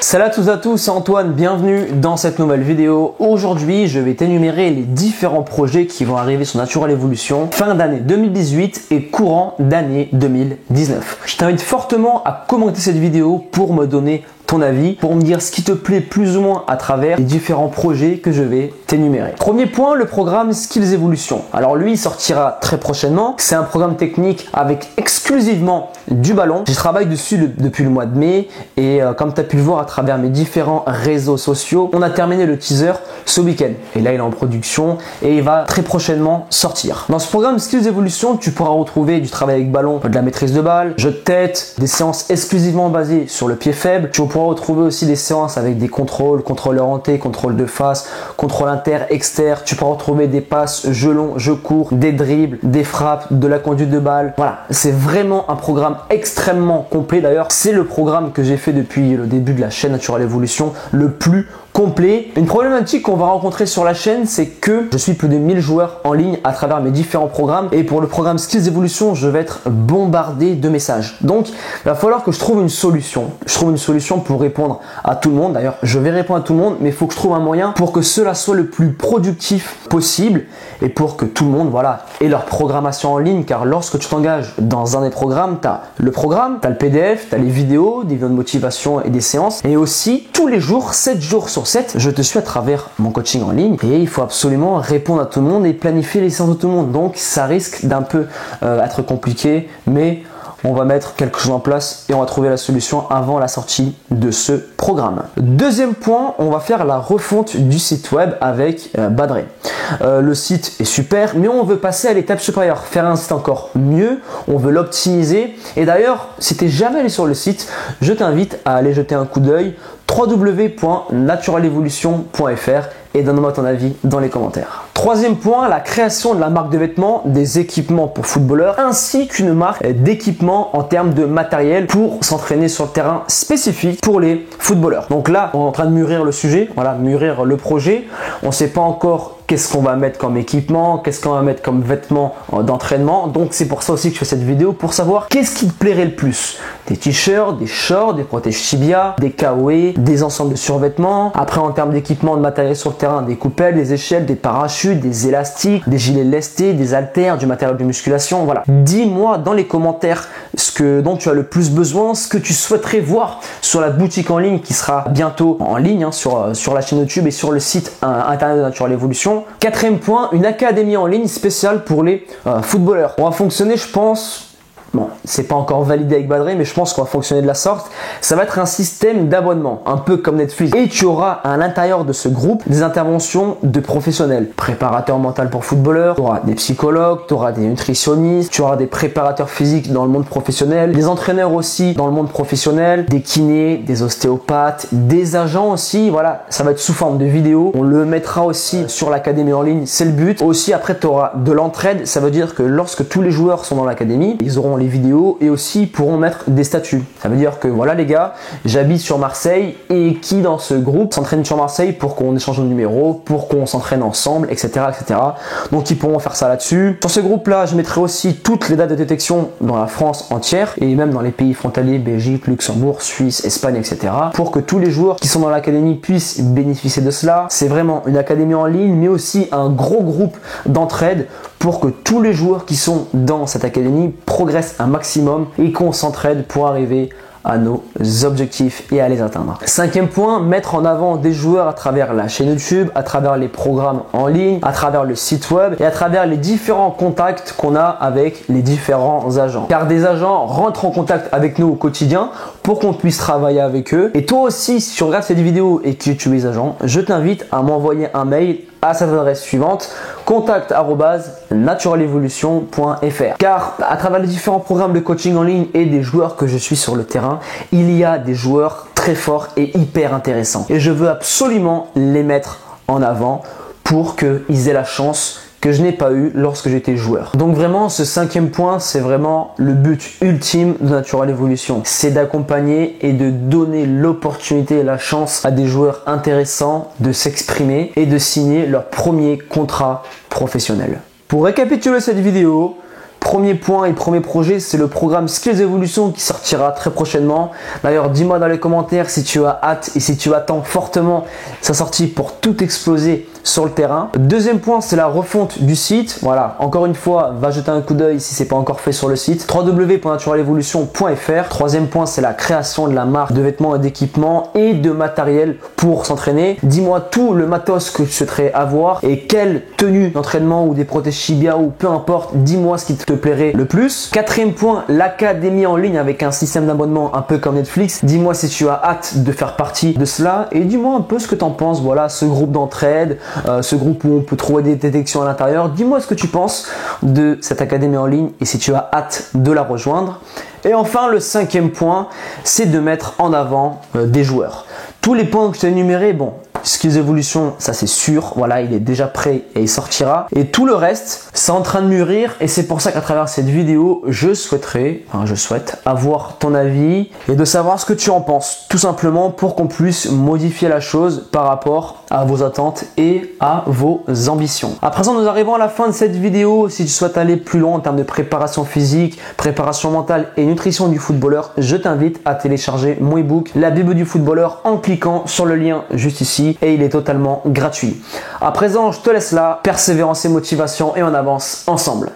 Salut à tous, c'est Antoine, bienvenue dans cette nouvelle vidéo. Aujourd'hui, je vais t'énumérer les différents projets qui vont arriver sur Natural Evolution fin d'année 2018 et courant d'année 2019. Je t'invite fortement à commenter cette vidéo pour me donner ton avis, pour me dire ce qui te plaît plus ou moins à travers les différents projets que je vais t'énumérer. Premier point, le programme Skills Evolution. Alors lui, il sortira très prochainement. C'est un programme technique avec exclusivement du ballon. Je travaille dessus depuis le mois de mai et comme tu as pu le voir à travers mes différents réseaux sociaux, on a terminé le teaser ce week-end. Et là, il est en production et il va très prochainement sortir. Dans ce programme Skills Evolution, tu pourras retrouver du travail avec ballon, de la maîtrise de balle, jeu de tête, des séances exclusivement basées sur le pied faible. Tu pourras retrouver aussi des séances avec des contrôles, contrôle orienté, contrôle de face, contrôle inter, externe. Tu pourras retrouver des passes, jeux longs, jeux courts, des dribbles, des frappes, de la conduite de balle. Voilà, c'est vraiment un programme extrêmement complet. D'ailleurs, c'est le programme que j'ai fait depuis le début de la chaîne Natural Evolution le plus complet. Une problématique qu'on va rencontrer sur la chaîne, c'est que je suis plus de 1000 joueurs en ligne à travers mes différents programmes et pour le programme Skills Evolution, je vais être bombardé de messages. Donc, il va falloir que je trouve une solution. Je trouve une solution pour répondre à tout le monde. D'ailleurs, je vais répondre à tout le monde, mais il faut que je trouve un moyen pour que cela soit le plus productif possible et pour que tout le monde, voilà, ait leur programmation en ligne. Car lorsque tu t'engages dans un des programmes, tu as le programme, tu as le PDF, tu as les vidéos, des vidéos de motivation et des séances. Et aussi, tous les jours, 7 jours sur 7, je te suis à travers mon coaching en ligne et il faut absolument répondre à tout le monde et planifier les séances de tout le monde. Donc, ça risque d'un peu être compliqué, mais on va mettre quelque chose en place et on va trouver la solution avant la sortie de ce programme. Deuxième point, on va faire la refonte du site web avec Badré. Le site est super, mais on veut passer à l'étape supérieure, faire un site encore mieux, on veut l'optimiser. Et d'ailleurs, si tu n'es jamais allé sur le site, je t'invite à aller jeter un coup d'œil www.naturalevolution.fr et donne-moi ton avis dans les commentaires. Troisième point, la création de la marque de vêtements, des équipements pour footballeurs ainsi qu'une marque d'équipements en termes de matériel pour s'entraîner sur le terrain spécifique pour les footballeurs. Donc là, on est en train de mûrir le sujet, voilà, mûrir le projet. On ne sait pas encore qu'est-ce qu'on va mettre comme équipement, qu'est-ce qu'on va mettre comme vêtements d'entraînement. Donc c'est pour ça aussi que je fais cette vidéo, pour savoir qu'est-ce qui te plairait le plus. Des t-shirts, des shorts, des protèges tibia, des KOE, des ensembles de survêtements. Après en termes d'équipement de matériel sur le terrain, des coupelles, des échelles, des parachutes, des élastiques, des gilets lestés, des haltères, du matériel de musculation. Voilà. Dis-moi dans les commentaires dont tu as le plus besoin, ce que tu souhaiterais voir sur la boutique en ligne qui sera bientôt en ligne sur la chaîne YouTube et sur le site internet de Natural Evolution. Quatrième point, une académie en ligne spéciale pour les footballeurs. On va fonctionner, je pense. Bon, c'est pas encore validé avec Badré, mais je pense qu'on va fonctionner de la sorte. Ça va être un système d'abonnement, un peu comme Netflix. Et tu auras à l'intérieur de ce groupe des interventions de professionnels. Préparateur mental pour footballeurs, tu auras des psychologues, tu auras des nutritionnistes, tu auras des préparateurs physiques dans le monde professionnel, des entraîneurs aussi dans le monde professionnel, des kinés, des ostéopathes, des agents aussi. Voilà, ça va être sous forme de vidéo. On le mettra aussi sur l'académie en ligne, c'est le but. Aussi, après, tu auras de l'entraide. Ça veut dire que lorsque tous les joueurs sont dans l'académie, ils auront les vidéos et aussi pourront mettre des statuts. Ça veut dire que voilà les gars, j'habite sur Marseille et qui dans ce groupe s'entraîne sur Marseille pour qu'on échange nos numéros, pour qu'on s'entraîne ensemble, etc., etc. Donc ils pourront faire ça là-dessus. Sur ce groupe-là, je mettrai aussi toutes les dates de détection dans la France entière et même dans les pays frontaliers, Belgique, Luxembourg, Suisse, Espagne, etc. pour que tous les joueurs qui sont dans l'académie puissent bénéficier de cela. C'est vraiment une académie en ligne, mais aussi un gros groupe d'entraide pour que tous les joueurs qui sont dans cette académie progressent un maximum et qu'on s'entraide pour arriver à nos objectifs et à les atteindre. Cinquième point, mettre en avant des joueurs à travers la chaîne YouTube, à travers les programmes en ligne, à travers le site web et à travers les différents contacts qu'on a avec les différents agents. Car des agents rentrent en contact avec nous au quotidien pour qu'on puisse travailler avec eux. Et toi aussi, si tu regardes cette vidéo et que tu es agent, je t'invite à m'envoyer un mail à cette adresse suivante, contact@naturalevolution.fr. Car à travers les différents programmes de coaching en ligne et des joueurs que je suis sur le terrain, il y a des joueurs très forts et hyper intéressants. Et je veux absolument les mettre en avant pour qu'ils aient la chance que je n'ai pas eu lorsque j'étais joueur. Donc vraiment, ce cinquième point, c'est vraiment le but ultime de Natural Evolution. C'est d'accompagner et de donner l'opportunité et la chance à des joueurs intéressants de s'exprimer et de signer leur premier contrat professionnel. Pour récapituler cette vidéo, Premier point et premier projet, c'est le programme Skills Evolution qui sortira très prochainement. D'ailleurs, dis-moi dans les commentaires si tu as hâte et si tu attends fortement sa sortie pour tout exploser sur le terrain. Deuxième point, c'est la refonte du site. Voilà, encore une fois, va jeter un coup d'œil si c'est pas encore fait sur le site www.naturalevolution.fr. Troisième point, c'est la création de la marque de vêtements et d'équipements et de matériel pour s'entraîner. Dis-moi tout le matos que tu souhaiterais avoir et quelle tenue d'entraînement ou des protèges Shibia ou peu importe, dis-moi ce qui te plairait le plus. Quatrième point, l'académie en ligne avec un système d'abonnement un peu comme Netflix. Dis-moi si tu as hâte de faire partie de cela et dis-moi un peu ce que tu en penses. Voilà, ce groupe d'entraide, ce groupe où on peut trouver des détections à l'intérieur. Dis-moi ce que tu penses de cette académie en ligne et si tu as hâte de la rejoindre. Et enfin, le cinquième point, c'est de mettre en avant des joueurs. Tous les points que je t'ai énumérés, bon, Skills Evolution, ça c'est sûr, voilà, il est déjà prêt et il sortira. Et tout le reste, c'est en train de mûrir et c'est pour ça qu'à travers cette vidéo, je souhaite avoir ton avis et de savoir ce que tu en penses. Tout simplement pour qu'on puisse modifier la chose par rapport à vos attentes et à vos ambitions. À présent, nous arrivons à la fin de cette vidéo. Si tu souhaites aller plus loin en termes de préparation physique, préparation mentale et nutrition du footballeur, je t'invite à télécharger mon ebook, la Bible du footballeur, en cliquant sur le lien juste ici et il est totalement gratuit. À présent, je te laisse là, persévérance et motivation et on avance ensemble.